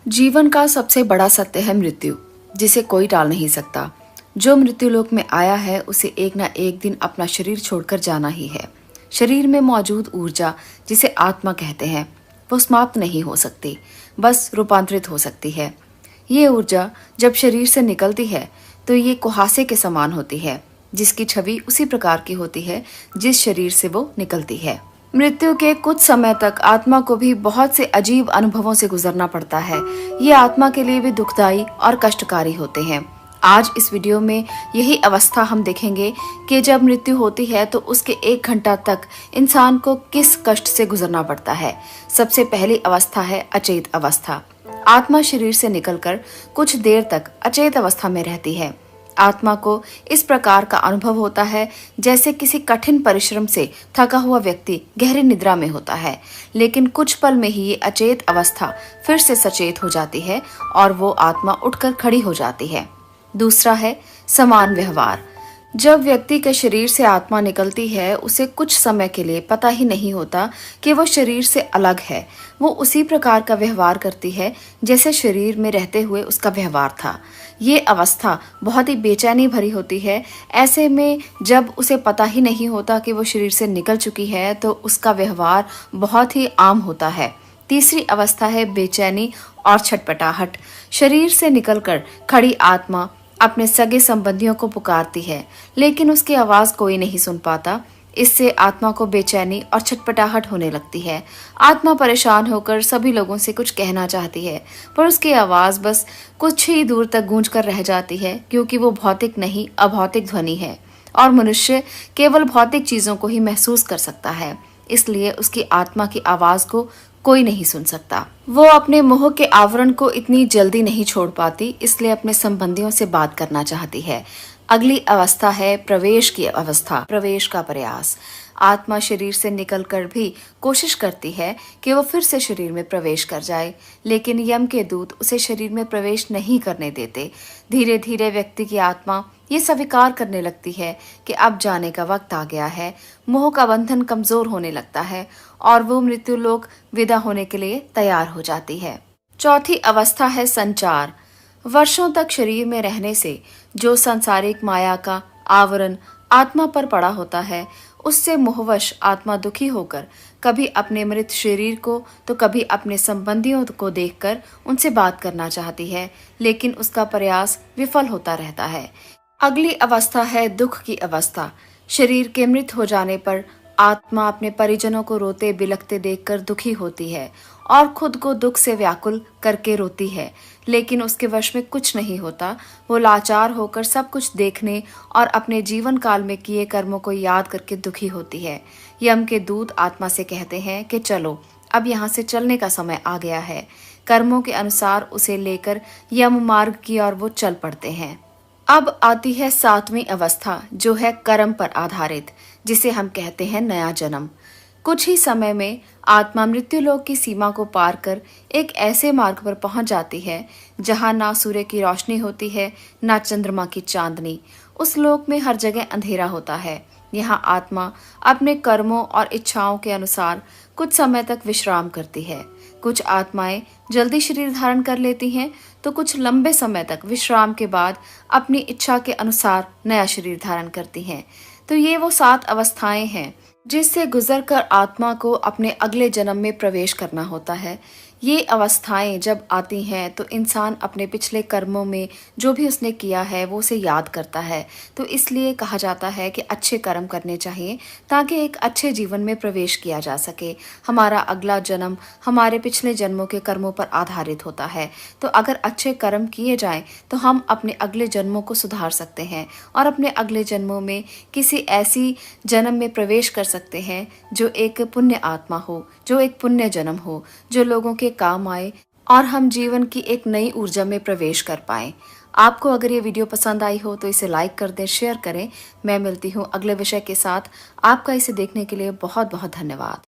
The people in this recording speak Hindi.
जीवन का सबसे बड़ा सत्य है मृत्यु, जिसे कोई टाल नहीं सकता। जो मृत्यु लोक में आया है उसे एक ना एक दिन अपना शरीर छोड़कर जाना ही है। शरीर में मौजूद ऊर्जा, जिसे आत्मा कहते हैं, वो समाप्त नहीं हो सकती, बस रूपांतरित हो सकती है। ये ऊर्जा जब शरीर से निकलती है तो ये कुहासे के समान होती है, जिसकी छवि उसी प्रकार की होती है जिस शरीर से वो निकलती है। मृत्यु के कुछ समय तक आत्मा को भी बहुत से अजीब अनुभवों से गुजरना पड़ता है। ये आत्मा के लिए भी दुखदाई और कष्टकारी होते हैं। आज इस वीडियो में यही अवस्था हम देखेंगे कि जब मृत्यु होती है तो उसके 1 घंटा तक इंसान को किस कष्ट से गुजरना पड़ता है। सबसे पहली अवस्था है अचेत अवस्था। आत्मा शरीर से निकलकर कुछ देर तक अचेत अवस्था में रहती है। आत्मा को इस प्रकार का अनुभव होता है जैसे किसी कठिन परिश्रम से थका हुआ व्यक्ति गहरी निद्रा में होता है, लेकिन कुछ पल में ही ये अचेत अवस्था फिर से सचेत हो जाती है और वो आत्मा उठकर खड़ी हो जाती है। दूसरा है समान व्यवहार। जब व्यक्ति के शरीर से आत्मा निकलती है उसे कुछ समय के लिए पता ही नहीं होता कि वो शरीर से अलग है। वो उसी प्रकार का व्यवहार करती है जैसे शरीर में रहते हुए उसका व्यवहार था। ये अवस्था बहुत ही बेचैनी भरी होती है। ऐसे में जब उसे पता ही नहीं होता कि वो शरीर से निकल चुकी है तो उसका व्यवहार बहुत ही आम होता है। तीसरी अवस्था है बेचैनी और छटपटाहट। शरीर से निकलकर खड़ी आत्मा अपने सगे संबंधियों को पुकारती है, लेकिन उसकी आवाज कोई नहीं सुन पाता। इससे आत्मा को बेचैनी और छटपटाहट होने लगती है। आत्मा परेशान होकर सभी लोगों से कुछ कहना चाहती है, पर उसकी आवाज बस कुछ ही दूर तक गूंज कर रह जाती है, क्योंकि वो भौतिक नहीं अभौतिक ध्वनि है और मनुष्य केवल भौतिक चीजों को ही महसूस कर सकता है। इसलिए उसकी आत्मा की आवाज को कोई नहीं सुन सकता। वो अपने मोह के आवरण को इतनी जल्दी नहीं छोड़ पाती, इसलिए अपने संबंधियों से बात करना चाहती है। अगली अवस्था है प्रवेश की अवस्था, प्रवेश का प्रयास। आत्मा शरीर से निकलकर भी कोशिश करती है कि वो फिर से शरीर में प्रवेश कर जाए, लेकिन यम के दूत उसे शरीर में प्रवेश नहीं करने देते। धीरे धीरे व्यक्ति की आत्मा ये स्वीकार करने लगती है कि अब जाने का वक्त आ गया है। मोह का बंधन कमजोर होने लगता है और वो मृत्यु लोक विदा होने के लिए तैयार हो जाती है। चौथी अवस्था है संचार। वर्षों तक शरीर में रहने से जो सांसारिक माया का आवरण आत्मा पर पड़ा होता है, उससे मोहवश आत्मा दुखी होकर कभी अपने मृत शरीर को तो कभी अपने संबंधियों को देखकर उनसे बात करना चाहती है, लेकिन उसका प्रयास विफल होता रहता है। अगली अवस्था है दुख की अवस्था। शरीर के मृत हो जाने पर आत्मा अपने परिजनों को रोते बिलखते देखकर दुखी होती है और खुद को दुख से व्याकुल करके रोती है, लेकिन उसके वश में कुछ नहीं होता। वो लाचार होकर सब कुछ देखने और अपने जीवन काल में किए कर्मों को याद करके दुखी होती है। यम के दूत आत्मा से कहते हैं कि चलो, अब यहाँ से चलने का समय आ गया है। कर्मों के अनुसार उसे लेकर यम मार्ग की ओर वो चल पड़ते हैं। अब आती है 7वीं अवस्था, जो है कर्म पर आधारित, जिसे हम कहते हैं नया जन्म। कुछ ही समय में आत्मा मृत्यु लोक की सीमा को पार कर एक ऐसे मार्ग पर पहुंच जाती है जहां ना सूर्य की रोशनी होती है, ना चंद्रमा की चांदनी। उस लोक में हर जगह अंधेरा होता है। यहाँ आत्मा अपने कर्मों और इच्छाओं के अनुसार कुछ समय तक विश्राम करती है। कुछ आत्माएं जल्दी शरीर धारण कर लेती हैं, तो कुछ लंबे समय तक विश्राम के बाद अपनी इच्छा के अनुसार नया शरीर धारण करती हैं। तो ये वो 7 अवस्थाएं हैं जिससे गुजरकर आत्मा को अपने अगले जन्म में प्रवेश करना होता है। ये अवस्थाएं जब आती हैं तो इंसान अपने पिछले कर्मों में जो भी उसने किया है वो उसे याद करता है। तो इसलिए कहा जाता है कि अच्छे कर्म करने चाहिए ताकि एक अच्छे जीवन में प्रवेश किया जा सके। हमारा अगला जन्म हमारे पिछले जन्मों के कर्मों पर आधारित होता है। तो अगर अच्छे कर्म किए जाएं तो हम अपने अगले जन्मों को सुधार सकते हैं और अपने अगले जन्मों में किसी ऐसी जन्म में प्रवेश कर सकते हैं जो एक पुण्य आत्मा हो, जो एक पुण्य जन्म हो, जो लोगों के काम आए और हम जीवन की एक नई ऊर्जा में प्रवेश कर पाएं। आपको अगर ये वीडियो पसंद आई हो तो इसे लाइक कर दें, शेयर करें। मैं मिलती हूँ अगले विषय के साथ। आपका इसे देखने के लिए बहुत बहुत धन्यवाद।